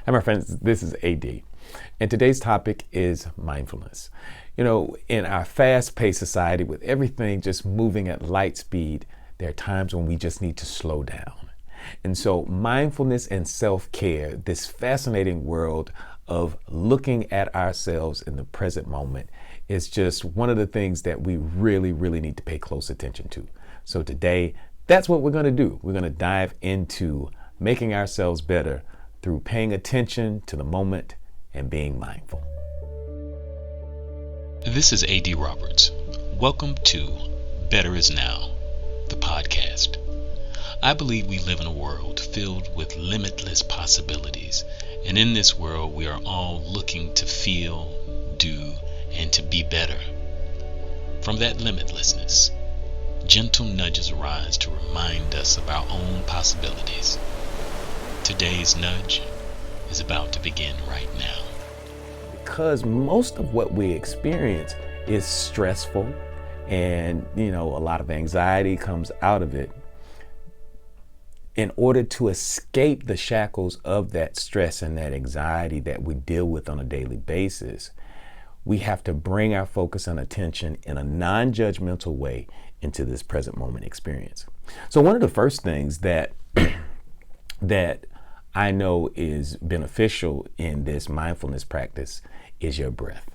Hi, my friends, this is AD, and today's topic is mindfulness. In our fast-paced society with everything just moving at light speed, there are times when we just need to slow down. And so mindfulness and self-care, this fascinating world of looking at ourselves in the present moment, is just one of the things that we really, really need to pay close attention to. So today, that's what we're going to do. We're going to dive into making ourselves better through paying attention to the moment and being mindful. This is AD Roberts. Welcome to Better Is Now, the podcast. I believe we live in a world filled with limitless possibilities. And in this world, we are all looking to feel, do, and to be better. From that limitlessness, gentle nudges arise to remind us of our own possibilities. Today's nudge is about to begin right now. Because most of what we experience is stressful and, a lot of anxiety comes out of it. In order to escape the shackles of that stress and that anxiety that we deal with on a daily basis, we have to bring our focus and attention in a non-judgmental way into this present moment experience. So one of the first things that I know is beneficial in this mindfulness practice is your breath.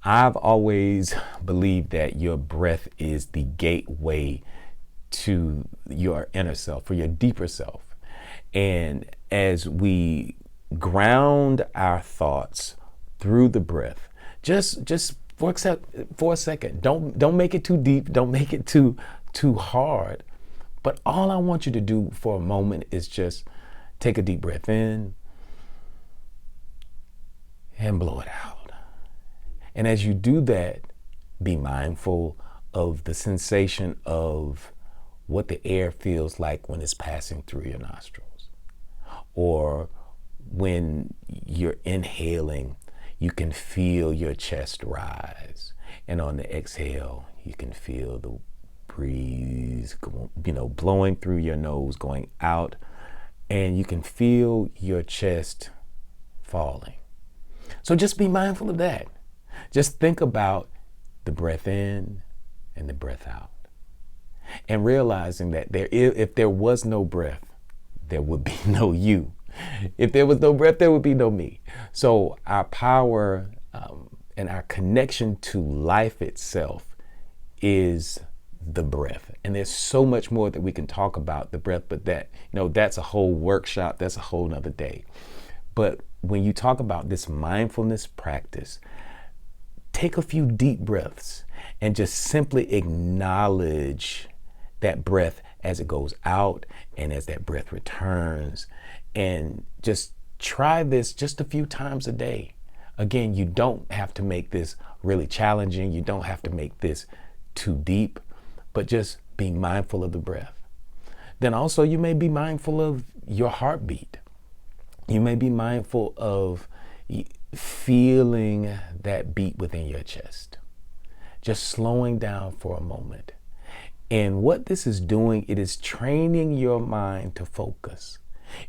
I've always believed that your breath is the gateway to your inner self or your deeper self. And as we ground our thoughts through the breath, just for a second, don't make it too deep, don't make it too hard. But all I want you to do for a moment is just take a deep breath in and blow it out. And as you do that, be mindful of the sensation of what the air feels like when it's passing through your nostrils. Or when you're inhaling, you can feel your chest rise. And on the exhale, you can feel the breeze, blowing through your nose, going out. And you can feel your chest falling. So just be mindful of that. Just think about the breath in and the breath out. And realizing that if there was no breath, there would be no you. If there was no breath, there would be no me. So our power and our connection to life itself is the breath. And there's so much more that we can talk about the breath, but that's a whole workshop. That's a whole nother day. But when you talk about this mindfulness practice, take a few deep breaths and just simply acknowledge that breath as it goes out and as that breath returns. And just try this just a few times a day. Again, you don't have to make this really challenging. You don't have to make this too deep. But just be mindful of the breath. Then also you may be mindful of your heartbeat. You may be mindful of feeling that beat within your chest. Just slowing down for a moment. And what this is doing, it is training your mind to focus.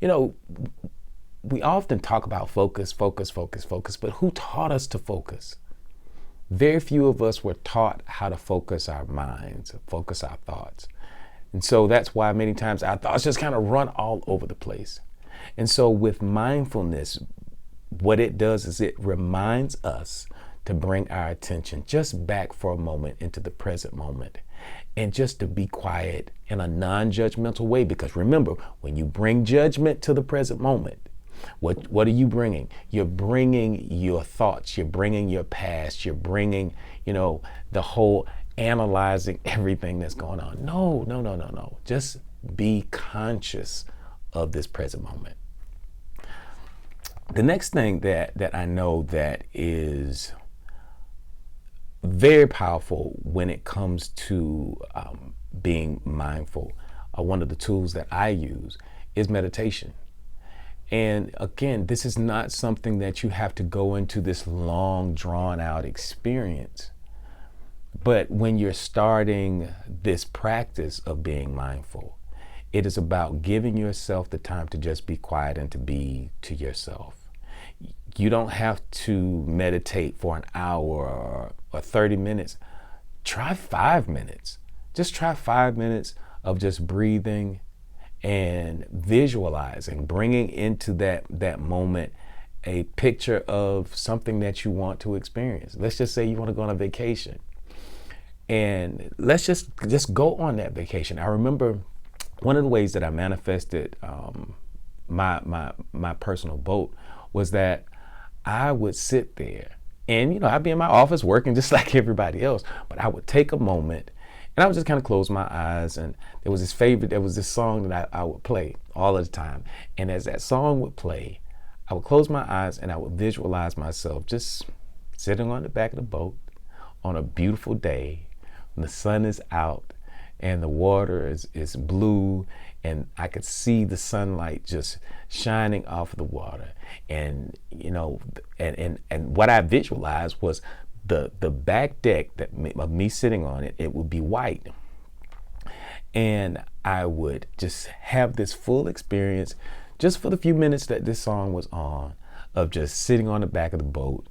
We often talk about focus, but who taught us to focus? Very few of us were taught how to focus our minds, focus our thoughts. And so that's why many times our thoughts just kind of run all over the place. And so with mindfulness, what it does is it reminds us to bring our attention just back for a moment into the present moment and just to be quiet in a non-judgmental way. Because remember, when you bring judgment to the present moment, what are you bringing? You're bringing your thoughts, you're bringing your past, you're bringing, the whole analyzing everything that's going on. No. Just be conscious of this present moment. The next thing that I know that is very powerful when it comes to being mindful, one of the tools that I use is meditation. And again, this is not something that you have to go into this long, drawn out experience. But when you're starting this practice of being mindful, It is about giving yourself the time to just be quiet and to be to yourself. You don't have to meditate for an hour or 30 minutes. Try 5 minutes. Just try 5 minutes of just breathing and visualizing, bringing into that moment a picture of something that you want to experience. Let's just say you want to go on a vacation, and let's just go on that vacation. I remember one of the ways that I manifested my personal boat was that I would sit there, and I'd be in my office working just like everybody else, but I would take a moment and I would just kind of close my eyes, and there was this song that I would play all of the time. And as that song would play, I would close my eyes and I would visualize myself just sitting on the back of the boat on a beautiful day when the sun is out and the water is blue, and I could see the sunlight just shining off of the water. And and what I visualized was the back deck of me sitting on it. It would be white, and I would just have this full experience just for the few minutes that this song was on, of just sitting on the back of the boat,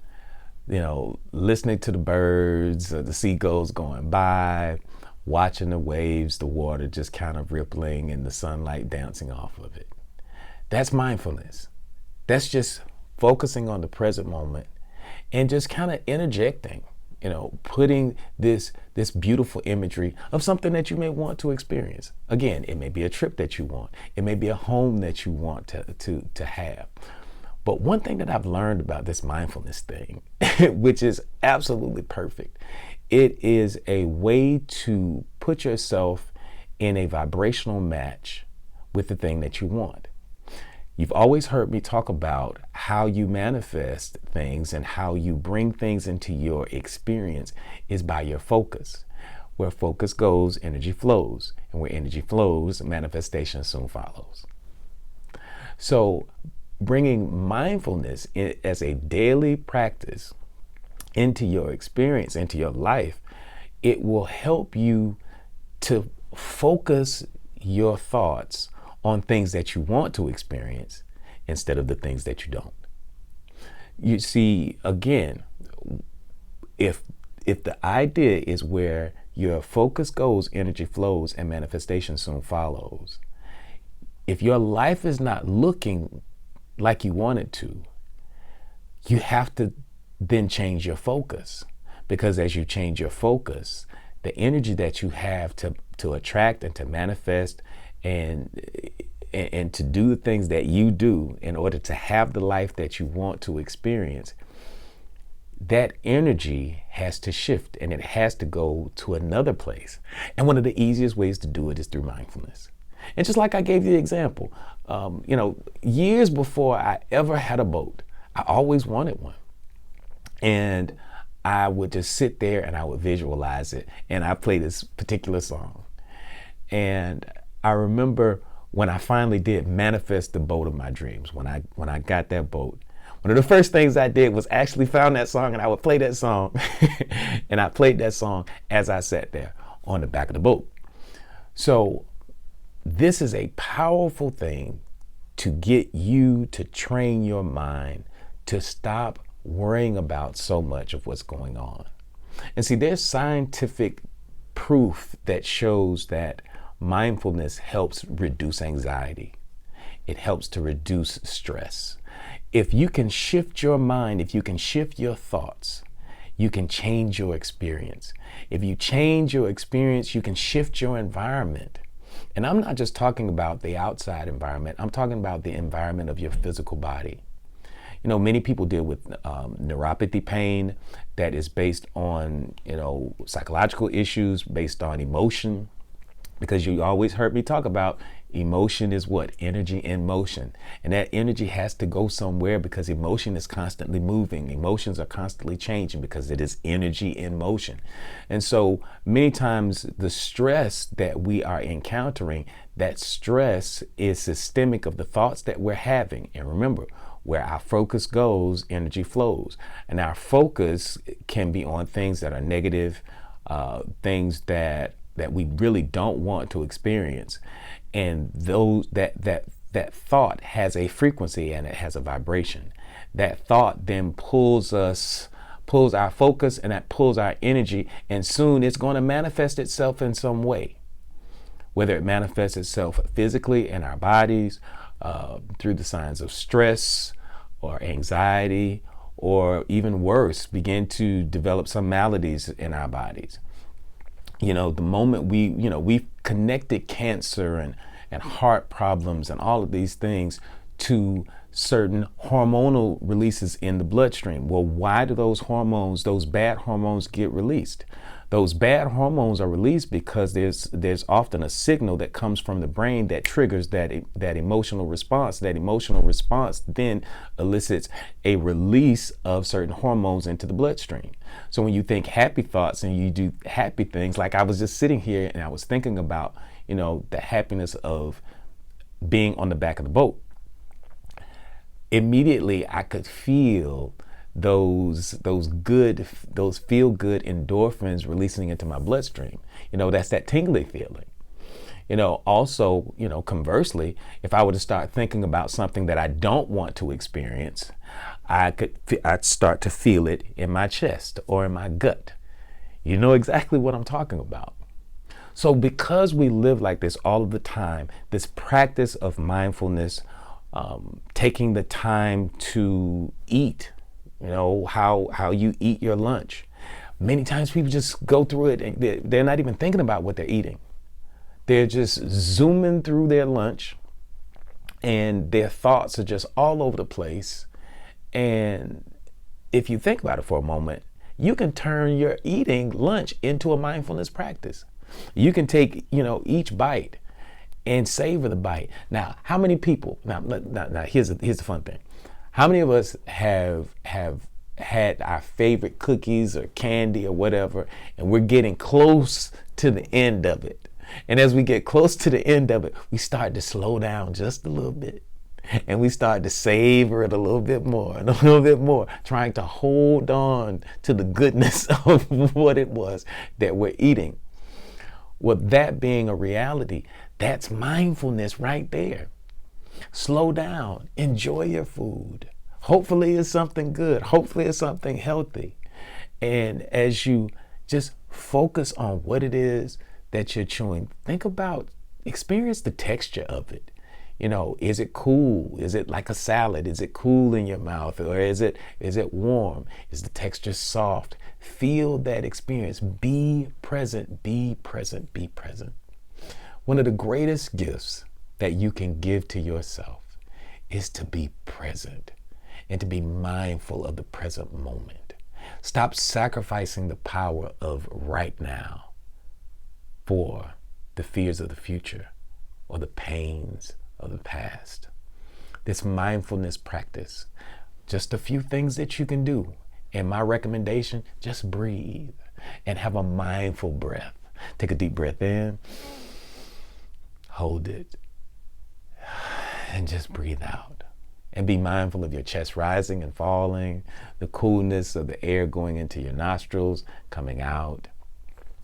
listening to the birds, the seagulls going by, watching the waves, the water just kind of rippling and the sunlight dancing off of it. That's mindfulness. That's just focusing on the present moment and just kind of interjecting, putting this beautiful imagery of something that you may want to experience. Again, it may be a trip that you want. It may be a home that you want to have. But one thing that I've learned about this mindfulness thing, which is absolutely perfect, it is a way to put yourself in a vibrational match with the thing that you want. You've always heard me talk about how you manifest things and how you bring things into your experience is by your focus. Where focus goes, energy flows. And where energy flows, manifestation soon follows. So bringing mindfulness as a daily practice into your experience, into your life, it will help you to focus your thoughts on things that you want to experience instead of the things that you don't. You see, again, if the idea is where your focus goes, energy flows, and manifestation soon follows, if your life is not looking like you want it to, you have to then change your focus. Because as you change your focus, the energy that you have to attract and to manifest and to do the things that you do in order to have the life that you want to experience, that energy has to shift and it has to go to another place. And one of the easiest ways to do it is through mindfulness. And just like I gave you the example, years before I ever had a boat, I always wanted one. And I would just sit there and I would visualize it. And I play this particular song. And I remember when I finally did manifest the boat of my dreams, when I got that boat, one of the first things I did was actually found that song, and I would play that song. And I played that song as I sat there on the back of the boat. So this is a powerful thing to get you to train your mind to stop worrying about so much of what's going on. And see, there's scientific proof that shows that mindfulness helps reduce anxiety. It helps to reduce stress. If you can shift your mind, if you can shift your thoughts, you can change your experience. If you change your experience, you can shift your environment. And I'm not just talking about the outside environment. I'm talking about the environment of your physical body. Many people deal with neuropathy pain that is based on, psychological issues, based on emotion. Because you always heard me talk about emotion is what? Energy in motion. And that energy has to go somewhere because emotion is constantly moving. Emotions are constantly changing because it is energy in motion. And so many times the stress that we are encountering, that stress is systemic of the thoughts that we're having. And remember, where our focus goes, energy flows. And our focus can be on things that are negative, things that we really don't want to experience. And those that thought has a frequency and it has a vibration. That thought then pulls our focus, and that pulls our energy, and soon it's going to manifest itself in some way. Whether it manifests itself physically in our bodies, through the signs of stress or anxiety, or even worse, begin to develop some maladies in our bodies. The moment we've connected cancer and heart problems and all of these things to certain hormonal releases in the bloodstream. Well, why do those bad hormones get released? Those bad hormones are released because there's often a signal that comes from the brain that triggers that emotional response. That emotional response then elicits a release of certain hormones into the bloodstream. So when you think happy thoughts and you do happy things, like I was just sitting here and I was thinking about, the happiness of being on the back of the boat. Immediately I could feel those feel good endorphins releasing into my bloodstream. That's that tingly feeling. Also, conversely, if I were to start thinking about something that I don't want to experience, I'd start to feel it in my chest or in my gut. You know exactly what I'm talking about. So because we live like this all of the time, this practice of mindfulness, taking the time to eat, how you eat your lunch. Many times people just go through it and they're not even thinking about what they're eating. They're just zooming through their lunch and their thoughts are just all over the place. And if you think about it for a moment, you can turn your eating lunch into a mindfulness practice. You can take, each bite and savor the bite. Now, how many people, now here's the fun thing. How many of us have had our favorite cookies or candy or whatever, and we're getting close to the end of it? And as we get close to the end of it, we start to slow down just a little bit. And we start to savor it a little bit more and a little bit more, trying to hold on to the goodness of what it was that we're eating. Well, that being a reality, that's mindfulness right there. Slow down, enjoy your food. Hopefully it's something good. Hopefully it's something healthy. And as you just focus on what it is that you're chewing, experience the texture of it. Is it cool? Is it like a salad? Is it cool in your mouth? Or is it warm? Is the texture soft? Feel that experience. Be present, be present, be present. One of the greatest gifts that you can give to yourself is to be present and to be mindful of the present moment. Stop sacrificing the power of right now for the fears of the future or the pains of the past. This mindfulness practice, just a few things that you can do. And my recommendation, just breathe and have a mindful breath. Take a deep breath in, hold it, and just breathe out. And be mindful of your chest rising and falling, the coolness of the air going into your nostrils, coming out.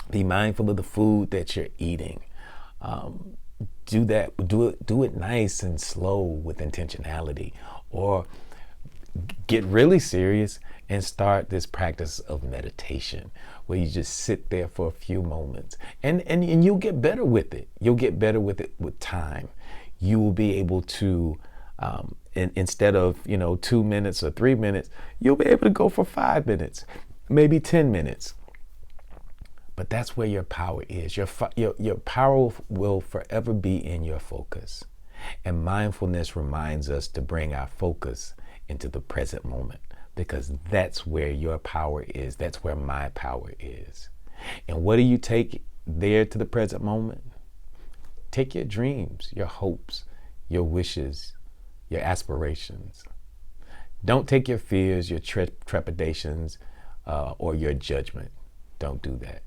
Be mindful of the food that you're eating. Do it nice and slow with intentionality, or get really serious and start this practice of meditation where you just sit there for a few moments, and you'll get better with it. You'll get better with it with time. You will be able to, instead of 2 minutes or 3 minutes, you'll be able to go for 5 minutes, maybe 10 minutes. But that's where your power is. Your power will forever be in your focus. And mindfulness reminds us to bring our focus into the present moment, because that's where your power is. That's where my power is. And what do you take there to the present moment? Take your dreams, your hopes, your wishes, your aspirations. Don't take your fears, your trepidations, or your judgment. Don't do that.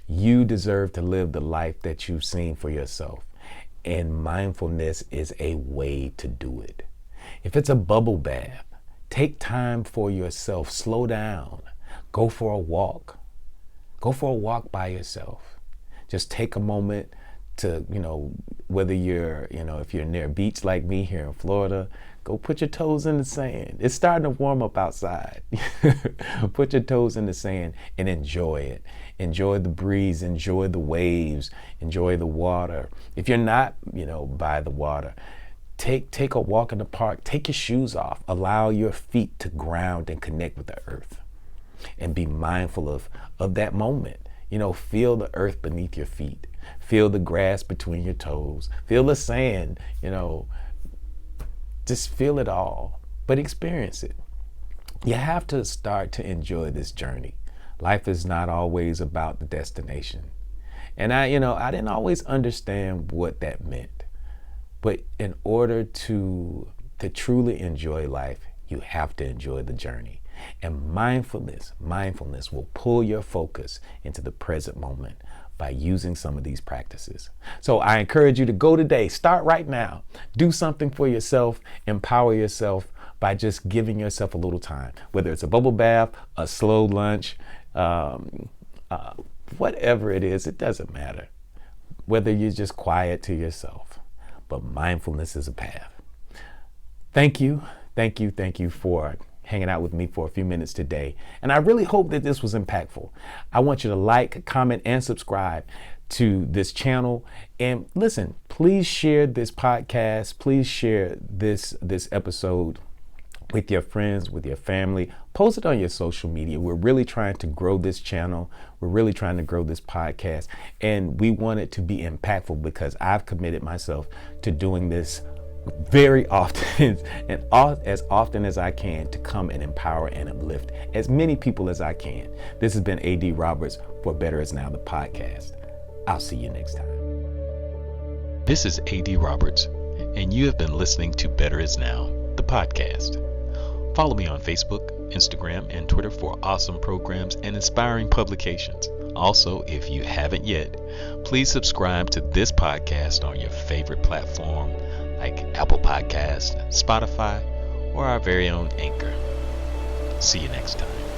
You deserve to live the life that you've seen for yourself. And mindfulness is a way to do it. If it's a bubble bath, take time for yourself. Slow down. Go for a walk. Go for a walk by yourself. Just take a moment to, whether you're, if you're near a beach like me here in Florida, go put your toes in the sand. It's starting to warm up outside. Put your toes in the sand and enjoy it. Enjoy the breeze, enjoy the waves, enjoy the water. If you're not, by the water, take a walk in the park, take your shoes off, allow your feet to ground and connect with the earth, and be mindful of that moment. Feel the earth beneath your feet, feel the grass between your toes, feel the sand, just feel it all, but experience it. You have to start to enjoy this journey. Life is not always about the destination. And I didn't always understand what that meant. But in order to truly enjoy life, you have to enjoy the journey. And mindfulness will pull your focus into the present moment by using some of these practices. So I encourage you to go today, start right now, do something for yourself, empower yourself by just giving yourself a little time, whether it's a bubble bath, a slow lunch, whatever it is, it doesn't matter. Whether you're just quiet to yourself, but mindfulness is a path. Thank you for hanging out with me for a few minutes today. And I really hope that this was impactful. I want you to like, comment, and subscribe to this channel. And listen, please share this podcast. Please share this episode with your friends, with your family. Post it on your social media. We're really trying to grow this channel. We're really trying to grow this podcast. And we want it to be impactful because I've committed myself to doing this very often and as often as I can to come and empower and uplift as many people as I can. This has been A.D. Roberts for Better Is Now, the podcast. I'll see you next time. This is A.D. Roberts, and you have been listening to Better Is Now, the podcast. Follow me on Facebook, Instagram, and Twitter for awesome programs and inspiring publications. Also, if you haven't yet, please subscribe to this podcast on your favorite platform like Apple Podcasts, Spotify, or our very own Anchor. See you next time.